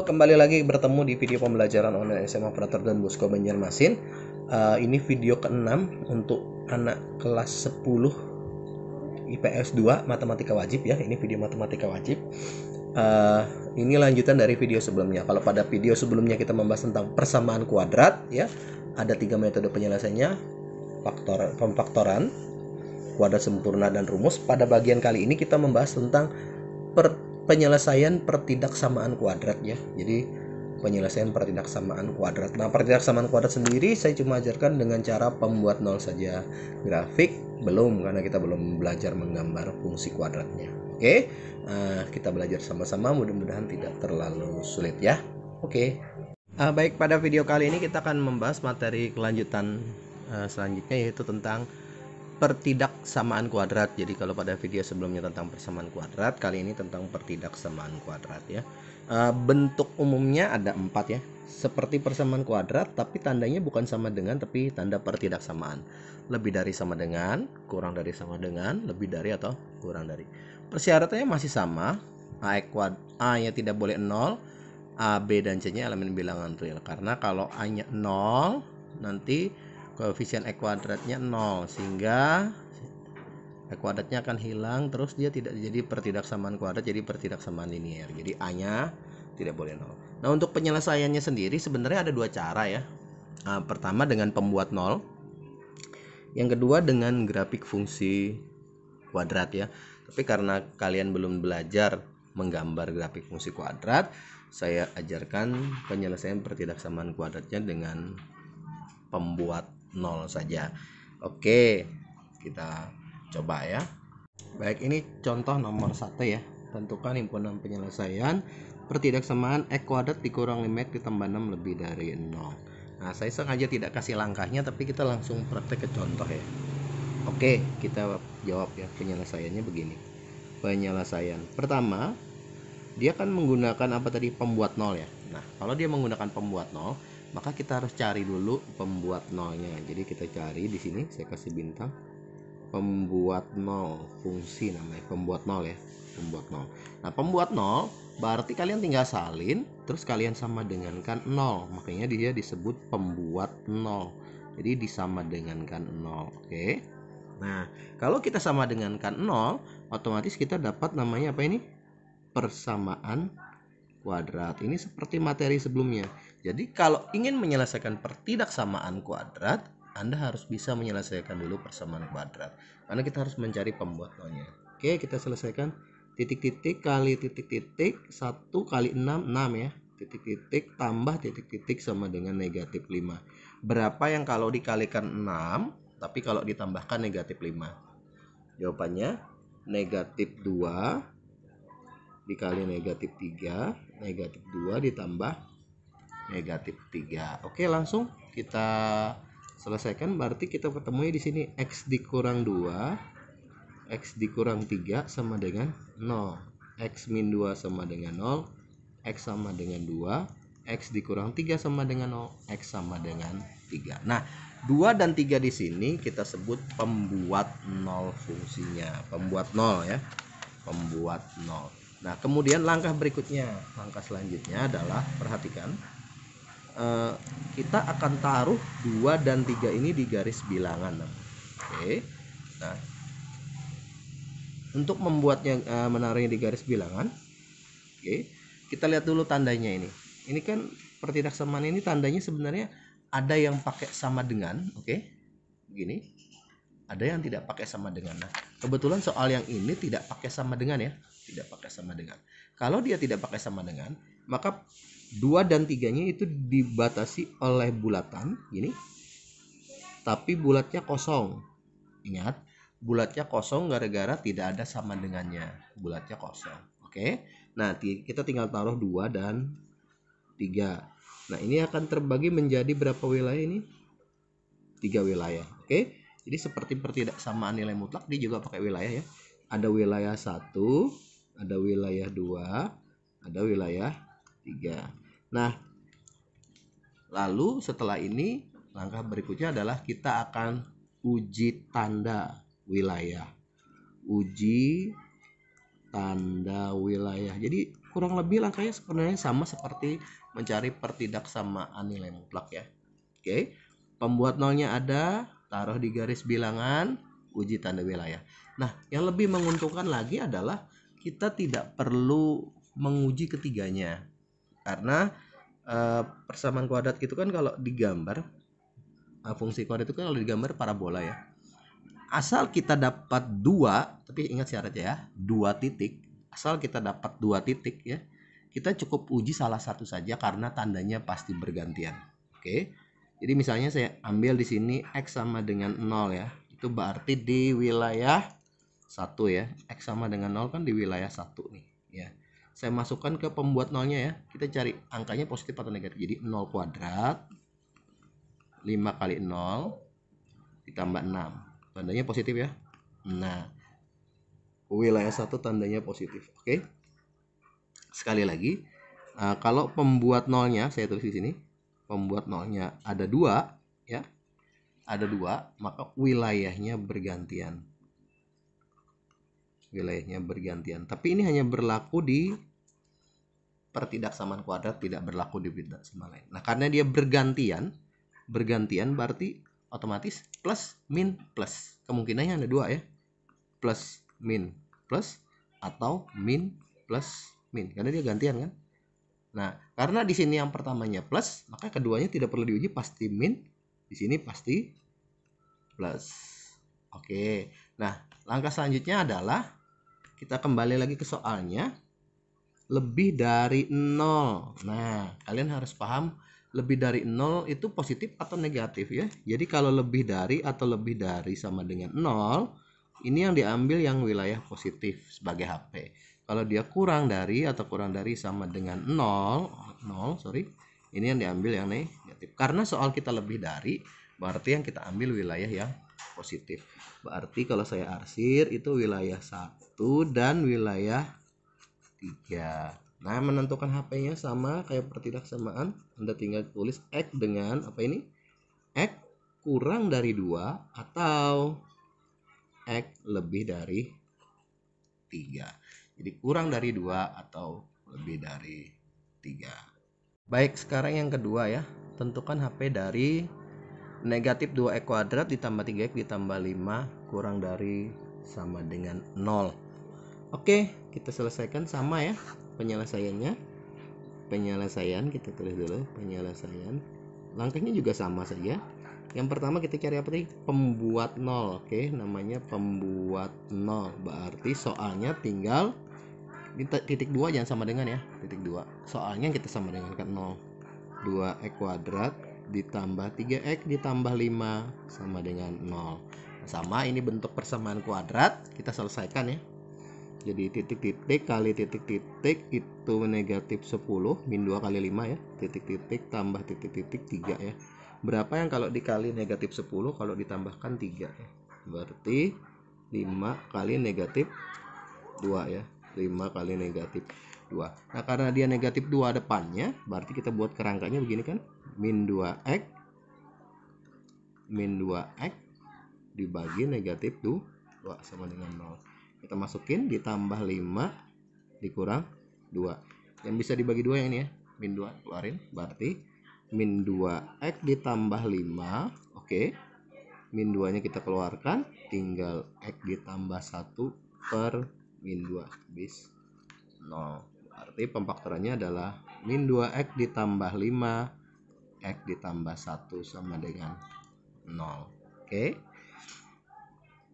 kembali lagi bertemu di video pembelajaran online SMA Operator dan Bosco Banjarmasin. Ini video ke-6 untuk anak kelas 10 IPS 2 Matematika Wajib ya. Ini video matematika wajib. Ini lanjutan dari video sebelumnya. Kalau pada video sebelumnya kita membahas tentang persamaan kuadrat ya. Ada 3 metode penyelesaiannya, pemfaktoran, kuadrat sempurna, dan rumus. Pada bagian kali ini kita membahas tentang penyelesaian pertidaksamaan kuadrat ya. Jadi penyelesaian pertidaksamaan kuadrat. Nah, pertidaksamaan kuadrat sendiri saya cuma ajarkan dengan cara pembuat nol saja. Grafik belum, karena kita belum belajar menggambar fungsi kuadratnya. Oke, kita belajar sama-sama, mudah-mudahan tidak terlalu sulit ya. Oke. Baik, pada video kali ini kita akan membahas materi kelanjutan selanjutnya, yaitu tentang pertidaksamaan kuadrat. Jadi kalau pada video sebelumnya tentang persamaan kuadrat, kali ini tentang pertidaksamaan kuadrat ya. Bentuk umumnya ada 4 ya. Seperti persamaan kuadrat, tapi tandanya bukan sama dengan, tapi tanda pertidaksamaan. Lebih dari sama dengan, kurang dari sama dengan, lebih dari atau kurang dari. Persyaratannya masih sama. A-nya tidak boleh 0, A, B, dan C-nya elemen bilangan real. Karena kalau A-nya 0, nanti koefisien E kuadratnya 0, sehingga E kuadratnya akan hilang, terus dia tidak jadi pertidaksamaan kuadrat, jadi pertidaksamaan linier. Jadi A-nya tidak boleh 0. Nah, untuk penyelesaiannya sendiri sebenarnya ada 2 cara ya. Pertama dengan pembuat 0, yang kedua dengan grafik fungsi kuadrat ya. Tapi karena kalian belum belajar menggambar grafik fungsi kuadrat, saya ajarkan penyelesaian pertidaksamaan kuadratnya dengan pembuat 0 saja. Oke, kita coba ya. Baik, ini contoh nomor 1 ya. Tentukan himpunan penyelesaian pertidaksamaan E kuadrat dikurang 5X ditambah 6 lebih dari 0. Nah, saya sengaja tidak kasih langkahnya, tapi kita langsung praktek ke contoh ya. Oke, kita jawab ya. Penyelesaiannya begini. Penyelesaian pertama, dia akan menggunakan apa tadi? Pembuat 0 ya. Nah, kalau dia menggunakan pembuat 0, maka kita harus cari dulu pembuat nolnya. Jadi kita cari di sini, saya kasih bintang, pembuat 0, fungsi namanya pembuat 0 ya, pembuat 0. Nah, pembuat 0 berarti kalian tinggal salin, terus kalian sama dengankan 0, makanya dia disebut pembuat 0. Jadi disama dengankan 0. Oke. Nah, kalau kita sama dengankan 0, otomatis kita dapat namanya apa ini? Persamaan kuadrat. Ini seperti materi sebelumnya. Jadi kalau ingin menyelesaikan pertidaksamaan kuadrat, Anda harus bisa menyelesaikan dulu persamaan kuadrat. Karena kita harus mencari pembuat nolnya. Oke, kita selesaikan. Titik-titik kali titik-titik, 1 kali 6, 6 ya. Titik-titik tambah titik-titik sama dengan negatif 5. Berapa yang kalau dikalikan 6, tapi kalau ditambahkan negatif 5? Jawabannya negatif 2 dikali negatif 3, negatif 2 ditambah negatif 3. Oke, langsung kita selesaikan. Berarti kita ketemunya di sini X dikurang 2, X dikurang 3 sama dengan 0. X min 2 sama dengan 0, X sama dengan 2, X dikurang 3 sama dengan 0, X sama dengan 3. Nah, 2 dan 3 di sini kita sebut pembuat 0 fungsinya. Pembuat 0 ya. Pembuat 0. Nah, kemudian langkah berikutnya, langkah selanjutnya adalah, perhatikan, kita akan taruh 2 dan 3 ini di garis bilangan. Oke. Nah, untuk membuatnya, menaruhnya di garis bilangan, oke, kita lihat dulu tandanya ini. Ini kan pertidaksamaan ini tandanya sebenarnya ada yang pakai sama dengan, oke, begini. Ada yang tidak pakai sama dengan. Nah, kebetulan soal yang ini tidak pakai sama dengan ya. Tidak pakai sama dengan. Kalau dia tidak pakai sama dengan, maka 2 dan 3-nya itu dibatasi oleh bulatan gini. Tapi bulatnya kosong. Ingat, bulatnya kosong gara-gara tidak ada sama dengannya. Bulatnya kosong. Oke. Nah, kita tinggal taruh 2 dan 3. Nah, ini akan terbagi menjadi berapa wilayah ini? 3 wilayah. Oke. Jadi seperti pertidaksamaan nilai mutlak, dia juga pakai wilayah ya. Ada wilayah 1, ada wilayah 2, ada wilayah 3. Nah, lalu setelah ini langkah berikutnya adalah kita akan uji tanda wilayah. Uji tanda wilayah. Jadi kurang lebih langkahnya sebenarnya sama seperti mencari pertidaksamaan nilai mutlak ya. Oke, pembuat nolnya ada, taruh di garis bilangan, uji tanda wilayah. Nah, yang lebih menguntungkan lagi adalah kita tidak perlu menguji ketiganya, karena persamaan kuadrat itu kan kalau digambar, fungsi kuadrat itu kan kalau digambar parabola ya. Asal kita dapat 2, tapi ingat syaratnya ya, 2 titik. Asal kita dapat 2 titik ya, kita cukup uji salah satu saja karena tandanya pasti bergantian. Oke. Jadi misalnya saya ambil di sini X sama dengan 0 ya. Itu berarti di wilayah 1 ya. X sama dengan 0 kan di wilayah 1 nih ya. Saya masukkan ke pembuat nolnya ya. Kita cari angkanya positif atau negatif. Jadi 0 kuadrat 5 kali 0 ditambah 6. Tandanya positif ya. Nah, wilayah 1 tandanya positif. Oke. Sekali lagi, kalau pembuat nolnya saya tulis di sini, pembuat nolnya ada 2 ya. Ada 2, maka wilayahnya bergantian. Wilayahnya bergantian. Tapi ini hanya berlaku di pertidaksamaan kuadrat, tidak berlaku di pertidaksamaan lain. Nah, karena dia bergantian berarti otomatis plus min plus. Kemungkinannya ada 2 ya. Plus min plus atau min plus min, karena dia gantian kan. Nah, karena di sini yang pertamanya plus, maka keduanya tidak perlu diuji, pasti min. Di sini pasti plus. Oke. Nah, langkah selanjutnya adalah kita kembali lagi ke soalnya. Lebih dari 0. Nah, kalian harus paham lebih dari 0 itu positif atau negatif ya. Jadi kalau lebih dari atau lebih dari sama dengan 0, ini yang diambil yang wilayah positif sebagai HP. Kalau dia kurang dari atau kurang dari sama dengan 0, ini yang diambil yang negatif. Karena soal kita lebih dari, berarti yang kita ambil wilayah yang positif. Berarti kalau saya arsir itu wilayah 1 dan wilayah 3. Nah, menentukan HP-nya sama kayak pertidaksamaan. Anda tinggal tulis X dengan apa ini? X kurang dari 2 atau X lebih dari 3. Jadi kurang dari 2 atau lebih dari 3. Baik, sekarang yang kedua ya. Tentukan HP dari negatif 2X kuadrat ditambah 3X ditambah 5 kurang dari sama dengan 0. Oke, kita selesaikan sama ya penyelesaiannya. Penyelesaian kita tulis dulu, penyelesaian. Langkahnya juga sama saja. Yang pertama kita cari apa tadi? Pembuat 0. Oke, namanya pembuat 0. Berarti soalnya tinggal di titik 2 jangan sama dengan ya, titik 2. Soalnya kita sama dengan kan 0. 2x kuadrat ditambah 3x ditambah 5 sama dengan 0. Sama, ini bentuk persamaan kuadrat, kita selesaikan ya. Jadi titik-titik kali titik-titik itu negatif 10, min 2 kali 5 ya. Titik-titik tambah titik-titik 3 ya. Berapa yang kalau dikali negatif 10 kalau ditambahkan 3 ya. Berarti 5 kali negatif 2 ya. 5 kali negatif 2. Nah, karena dia negatif 2 depannya, berarti kita buat kerangkanya begini kan. Min 2x dibagi negatif 2 sama dengan 0. Kita masukin ditambah 5 dikurang 2. Yang bisa dibagi 2 yang ini ya. Min 2 keluarin. Berarti min 2x ditambah 5. Oke. Min 2 nya kita keluarkan. Tinggal x ditambah 1 per min 2 habis 0. Berarti pemfaktorannya adalah min 2x ditambah 5 x ditambah 1 sama dengan 0. Oke.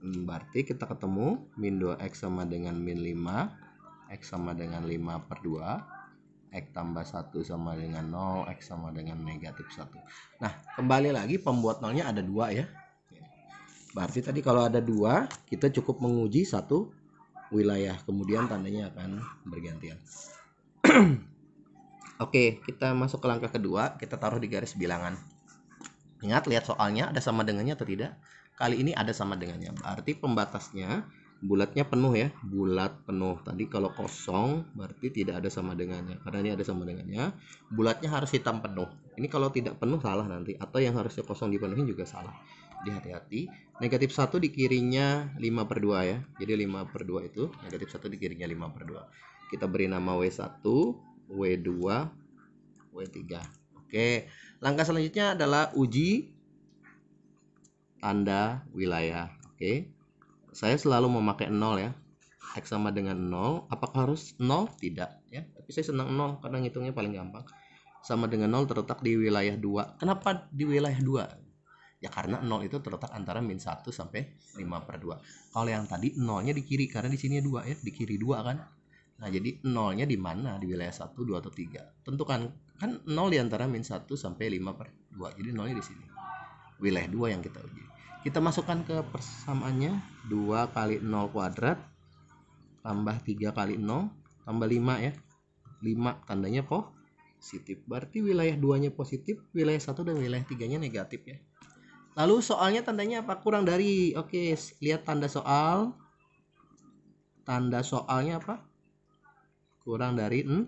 Berarti kita ketemu min 2x sama dengan min 5, x sama dengan 5 per 2, x tambah 1 sama dengan 0, x sama dengan negatif 1. Nah, kembali lagi pembuat nolnya ada 2 ya. Berarti tadi kalau ada 2, kita cukup menguji satu wilayah, kemudian tandanya akan bergantian. Oke, kita masuk ke langkah kedua, kita taruh di garis bilangan. Ingat, lihat soalnya ada sama dengannya atau tidak. Kali ini ada sama dengannya, berarti pembatasnya bulatnya penuh ya, bulat penuh. Tadi kalau kosong berarti tidak ada sama dengannya, karena ini ada sama dengannya. Bulatnya harus hitam penuh. Ini kalau tidak penuh salah nanti, atau yang harusnya kosong dipenuhi juga salah. Jadi hati-hati. Negatif 1 di kirinya 5 per 2 ya. Jadi 5 per 2 itu negatif 1 di kirinya 5 per 2. Kita beri nama W1, W2, W3. Oke, langkah selanjutnya adalah uji tanda wilayah. Oke, saya selalu memakai 0 ya. X sama dengan 0. Apakah harus 0? Tidak ya. Tapi saya senang 0 karena ngitungnya paling gampang. Sama dengan 0 terletak di wilayah 2. Kenapa di wilayah 2? Ya karena 0 itu terletak antara min 1 sampai 5/2. Kalau yang tadi 0-nya di kiri, karena di sini 2 ya, di kiri 2 kan. Nah, jadi 0-nya di mana? Di wilayah 1, 2, atau 3. Tentukan, kan 0 di antara min 1 sampai 5/2. Jadi 0-nya di sini. Wilayah 2 yang kita uji. Kita masukkan ke persamaannya. 2 kali 0 kuadrat tambah 3 kali 0 tambah 5 ya. 5 tandanya positif. Berarti wilayah 2-nya positif, wilayah 1 dan wilayah 3-nya negatif ya. Lalu soalnya tandanya apa? Kurang dari. Oke, lihat tanda soal. Tanda soalnya apa? Kurang dari 0.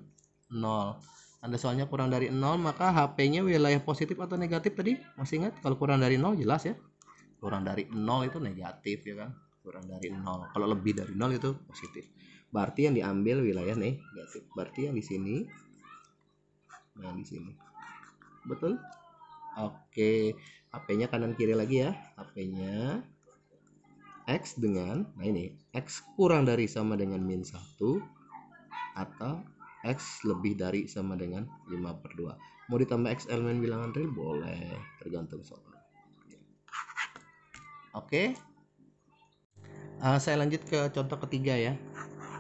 Tanda soalnya kurang dari 0, maka HP-nya wilayah positif atau negatif tadi? Masih ingat? Kalau kurang dari 0 jelas ya. Kurang dari 0 itu negatif ya kan? Kurang dari 0. Kalau lebih dari 0 itu positif. Berarti yang diambil wilayah negatif. Berarti yang di sini. Nah, di sini. Betul? Oke, HP-nya kanan kiri lagi ya. HP-nya X dengan, nah ini, X kurang dari sama dengan min 1 atau X lebih dari sama dengan 5/2. Mau ditambah X elemen bilangan real? Boleh, tergantung soal. Oke, saya lanjut ke contoh ketiga ya.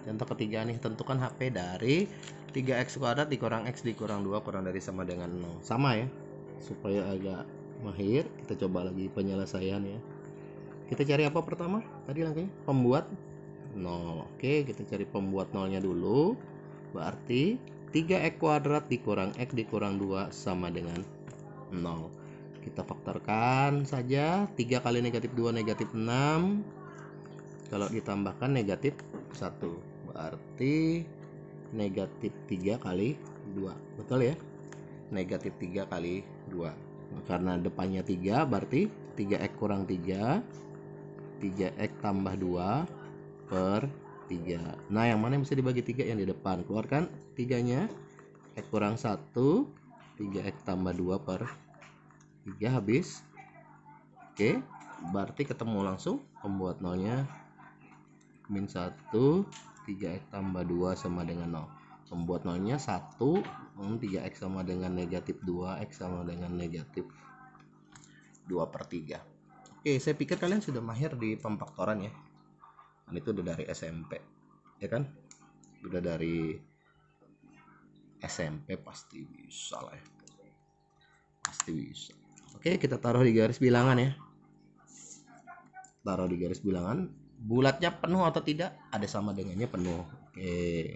Contoh ketiga nih, tentukan HP dari 3x kuadrat dikurang x dikurang 2 kurang dari sama dengan 0. Sama ya, supaya agak mahir, kita coba lagi penyelesaian ya. Kita cari apa pertama? Tadi langkahnya pembuat 0. Oke, kita cari pembuat 0-nya dulu. Berarti 3x kuadrat dikurang x dikurang 2 sama dengan 0. Kita faktorkan saja. 3 kali negatif 2 negatif 6. Kalau ditambahkan negatif 1. Berarti negatif 3 kali 2. Betul ya? Negatif 3 kali 2. Karena depannya 3, berarti 3x kurang 3. 3x tambah 2 per 3. Nah, yang mana yang bisa dibagi 3? Yang di depan. Keluarkan 3-nya. X kurang 1. 3x tambah 2 per 3 habis. Oke, berarti ketemu langsung pembuat 0-nya min 1. 3x tambah 2 sama dengan 0. Pembuat 0-nya 1. 3x sama dengan negatif 2. X sama dengan negatif 2/3. Oke, saya pikir kalian sudah mahir di pemfaktoran ya. Dan itu udah dari SMP, ya kan? Udah dari SMP pasti bisa lah ya. Pasti bisa. Oke, kita taruh di garis bilangan ya. Taruh di garis bilangan. Bulatnya penuh atau tidak? Ada sama dengannya penuh. Oke.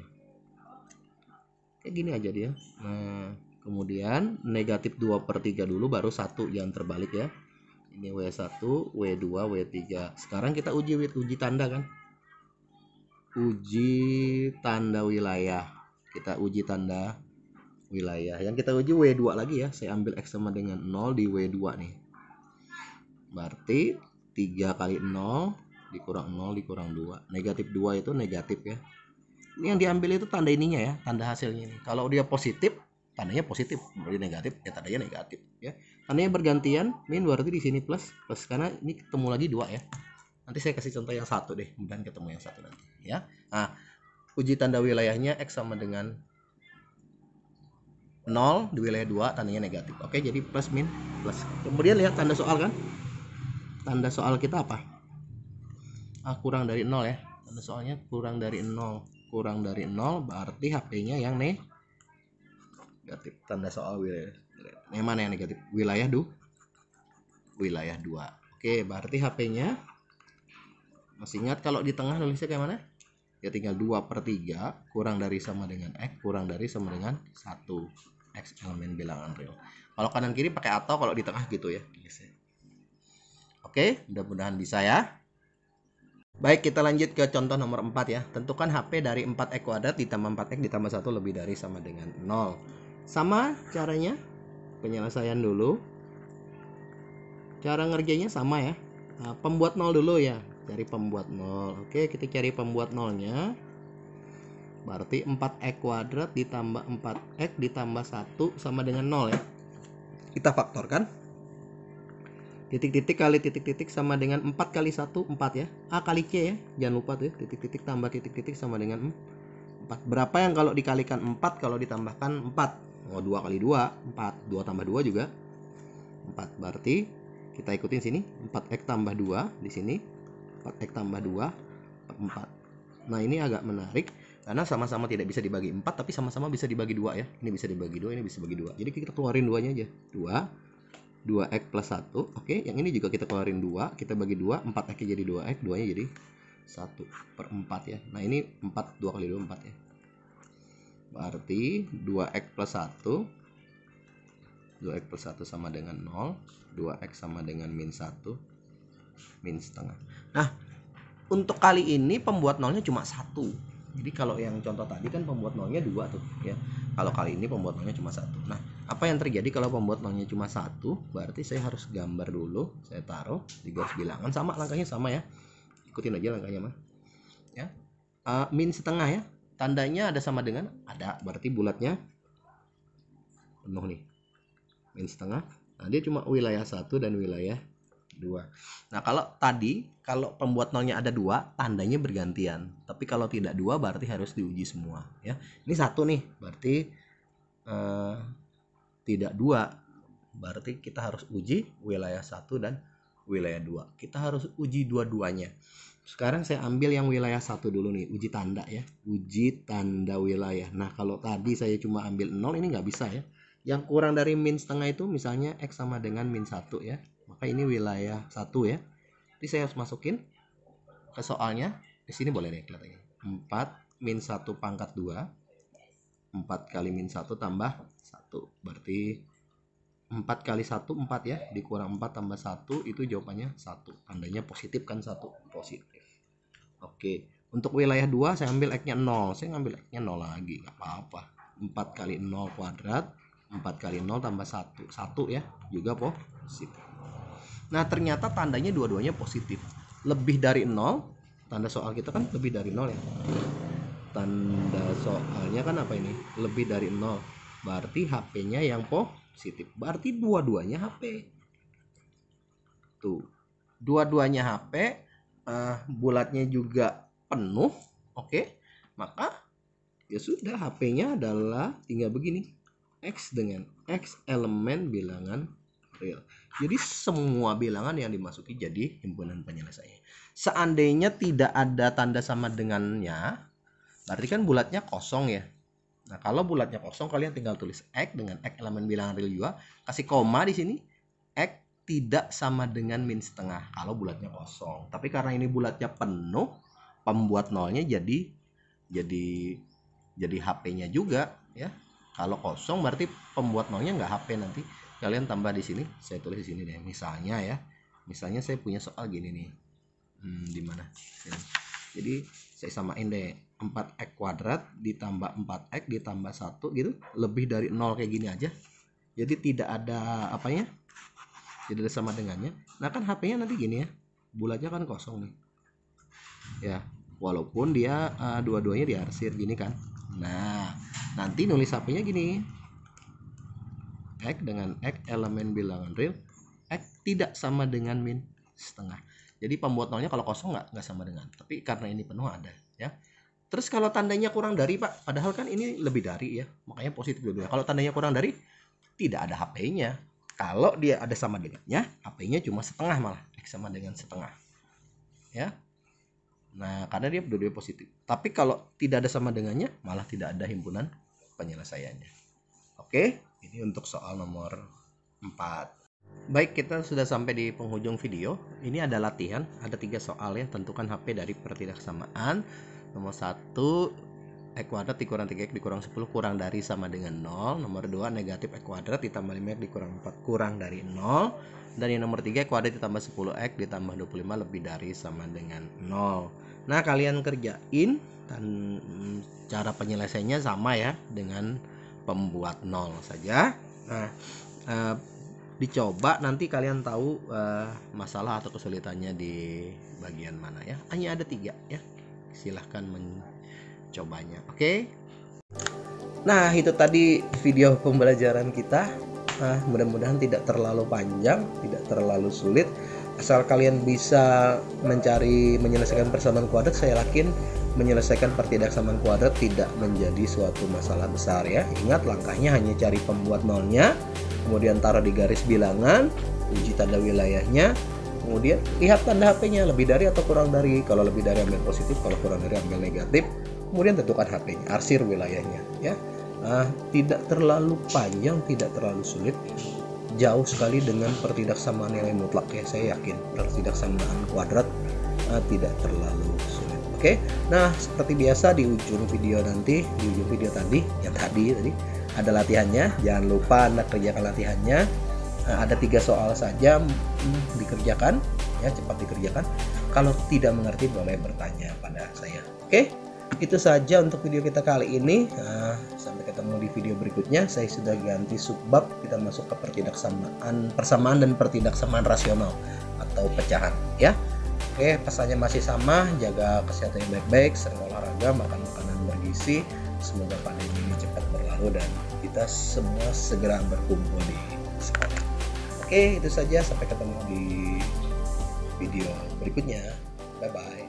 Kayak gini aja dia. Nah, kemudian negatif 2/3 dulu, baru 1, jangan terbalik ya. Ini W1, W2, W3. Sekarang kita uji tanda kan? Uji tanda wilayah. Kita uji tanda wilayah. Yang kita uji W2 lagi ya. Saya ambil X sama dengan 0 di W2 nih. Berarti 3 kali 0 dikurang 0 dikurang 2. Negatif 2 itu negatif ya. Ini yang diambil itu tanda ininya ya, tanda hasilnya ini. Kalau dia positif, tandanya positif. Berarti negatif, ya tandanya negatif ya. Tandanya bergantian, min berarti di sini plus karena ini ketemu lagi 2 ya. Nanti saya kasih contoh yang satu deh, kemudian ketemu yang satu nanti ya. Nah, uji tanda wilayahnya X sama dengan 0 di wilayah 2, tandanya negatif. Oke, jadi plus min plus. Kemudian lihat tanda soal kan. Tanda soal kita apa? Kurang dari 0 ya. Tanda soalnya kurang dari 0. Kurang dari 0 berarti HP-nya yang negatif. Tanda soal wilayah. Yang mana yang negatif? Wilayah 2. Oke, berarti HP-nya masih ingat kalau di tengah nulisnya kayak mana? Ya tinggal 2/3 kurang dari sama dengan X kurang dari sama dengan 1. X elemen bilangan real. Kalau kanan kiri pakai atau, kalau di tengah gitu ya. Oke, mudah-mudahan bisa ya. Baik, kita lanjut ke contoh nomor 4 ya. Tentukan HP dari 4x kuadrat ditambah 4x ditambah 1 lebih dari sama dengan 0. Sama caranya. Penyelesaian dulu. Cara ngerjainnya sama ya. Nah, pembuat 0 dulu ya. Cari pembuat 0. Oke, kita cari pembuat 0-nya. berarti 4x kuadrat ditambah 4x ditambah 1 sama dengan 0 ya. Kita faktorkan. Titik-titik kali titik-titik sama dengan 4 kali 1, 4 ya. A kali C ya, jangan lupa tuh ya. Titik-titik tambah titik-titik sama dengan 4. Berapa yang kalau dikalikan 4 kalau ditambahkan 4? Oh, 2 kali 2, 4. 2 tambah 2 juga 4. Berarti kita ikutin sini, 4x tambah 2 di sini. 4x tambah 2, 4. Nah, ini agak menarik karena sama-sama tidak bisa dibagi 4 tapi sama-sama bisa dibagi 2 ya. Ini bisa dibagi 2, ini bisa bagi 2. Jadi kita keluarin 2-nya aja. 2x plus 1. Oke, yang ini juga kita keluarin 2, kita bagi 2, 4x jadi 2x, 2-nya jadi 1/4 ya. Nah, ini 4, 2 kali 2 4 ya. Berarti 2x plus 1, 2x plus 1 sama dengan 0, 2x sama dengan min 1, min setengah. Nah, untuk kali ini pembuat nolnya cuma 1. Jadi kalau yang contoh tadi kan pembuat nolnya 2 tuh ya. Kalau kali ini pembuat nolnya cuma 1. Nah, apa yang terjadi kalau pembuat nolnya cuma 1? Berarti saya harus gambar dulu. Saya taruh di garis bilangan. Sama, langkahnya sama ya. Ikutin aja langkahnya mah. Ya. Min setengah ya. Tandanya ada sama dengan? Ada. Berarti bulatnya penuh nih. Min setengah. Nah, dia cuma wilayah 1 dan wilayah 2. Nah, kalau pembuat nolnya ada 2, tandanya bergantian. Tapi kalau tidak 2 berarti harus diuji semua ya. Ini 1 nih, berarti tidak 2. Berarti kita harus uji wilayah 1 dan wilayah 2. Kita harus uji dua-duanya. Sekarang saya ambil yang wilayah 1 dulu nih, uji tanda ya. Uji tanda wilayah. Nah, kalau tadi saya cuma ambil 0, ini nggak bisa ya. Yang kurang dari min setengah itu misalnya X sama dengan min 1 ya. Maka ini wilayah 1 ya. Jadi saya harus masukin ke soalnya. Di sini boleh deh kelihatannya. 4 min 1 pangkat 2. 4 kali min 1 tambah 1. Berarti 4 kali 1 4 ya. Dikurang 4 tambah 1 itu jawabannya 1. Tandanya positif kan 1. Positif. Oke. Untuk wilayah 2 saya ambil X-nya 0. Saya ngambil X-nya 0 lagi. Gak apa-apa. 4 kali 0 kuadrat. 4 kali 0 tambah 1. 1 ya. Juga positif. Nah, ternyata tandanya dua-duanya positif. Lebih dari 0, tanda soal kita kan lebih dari 0 ya. Tanda soalnya kan apa ini? Lebih dari 0. Berarti HP-nya yang positif. Berarti dua-duanya HP. Tuh. Dua-duanya HP, bulatnya juga penuh. Oke. Maka ya sudah, HP-nya adalah tinggal begini. X dengan X elemen bilangan real. Jadi semua bilangan yang dimasuki jadi himpunan penyelesaian. Seandainya tidak ada tanda sama dengannya, berarti kan bulatnya kosong ya. Nah, kalau bulatnya kosong, kalian tinggal tulis X dengan X elemen bilangan real juga, kasih koma di sini. X tidak sama dengan min setengah kalau bulatnya kosong. Tapi karena ini bulatnya penuh, pembuat nolnya jadi HP-nya juga ya. Kalau kosong berarti pembuat nolnya nggak HP nanti. Kalian tambah di sini, saya tulis di sini deh. Misalnya ya, misalnya saya punya soal gini nih. Di mana? Jadi saya samain deh, 4x kuadrat ditambah 4x ditambah 1 gitu, lebih dari 0 kayak gini aja. Jadi tidak ada apanya? Tidak ada sama dengannya. Nah, kan HP-nya nanti gini ya. Bulatnya kan kosong nih. Ya, walaupun dia dua-duanya diarsir gini kan. Nah, nanti nulis HP-nya gini. X dengan X elemen bilangan real, X tidak sama dengan min setengah. Jadi pembuat nolnya kalau kosong nggak sama dengan. Tapi karena ini penuh ada ya. Terus kalau tandanya kurang dari Pak, padahal kan ini lebih dari ya. Makanya positif dulu. Kalau tandanya kurang dari, tidak ada HP-nya. Kalau dia ada sama dengannya, HP-nya cuma setengah malah. X sama dengan setengah. Ya. Nah, karena dia dua-duanya positif. Tapi kalau tidak ada sama dengannya, malah tidak ada himpunan penyelesaiannya. Oke, ini untuk soal nomor 4. Baik, kita sudah sampai di penghujung video. Ini ada latihan, ada 3 soal ya. Tentukan HP dari pertidaksamaan. Nomor 1, X kuadrat dikurang 3X dikurang 10 kurang dari sama dengan 0. Nomor 2, negatif X kuadrat ditambah 5X dikurang 4 kurang dari 0. Dan yang nomor 3, X kuadrat ditambah 10X ditambah 25 lebih dari sama dengan 0. Nah, kalian kerjain dan cara penyelesaiannya sama ya dengan pembuat 0 saja. Nah, dicoba nanti kalian tahu masalah atau kesulitannya di bagian mana ya. Hanya ada 3 ya. Silahkan cobanya. Oke. Nah, itu tadi video pembelajaran kita. Nah, mudah-mudahan tidak terlalu panjang, tidak terlalu sulit. Asal kalian bisa menyelesaikan persamaan kuadrat, saya yakin menyelesaikan pertidaksamaan kuadrat tidak menjadi suatu masalah besar ya. Ingat, langkahnya hanya cari pembuat nolnya, kemudian taruh di garis bilangan, uji tanda wilayahnya, kemudian lihat tanda HP-nya, lebih dari atau kurang dari. Kalau lebih dari ambil positif, kalau kurang dari ambil negatif. Kemudian tentukan HP-nya, arsir wilayahnya ya. Tidak terlalu panjang, tidak terlalu sulit, jauh sekali dengan pertidaksamaan nilai mutlak ya. Saya yakin pertidaksamaan kuadrat tidak terlalu sulit. Oke. Nah, seperti biasa di ujung video nanti, di ujung video tadi ada latihannya. Jangan lupa Anda kerjakan latihannya. Ada 3 soal saja, dikerjakan ya, cepat dikerjakan. Kalau tidak mengerti boleh bertanya pada saya. Oke. Itu saja untuk video kita kali ini. Sampai ketemu di video berikutnya. Saya sudah ganti subbab, kita masuk ke persamaan dan pertidaksamaan rasional atau pecahan ya. Oke, pesannya masih sama, jaga kesehatan yang baik-baik, sering olahraga, makan makanan bergizi. Semoga pandemi ini cepat berlalu dan kita semua segera berkumpul di sekolah. Oke, itu saja, sampai ketemu di video berikutnya. Bye bye.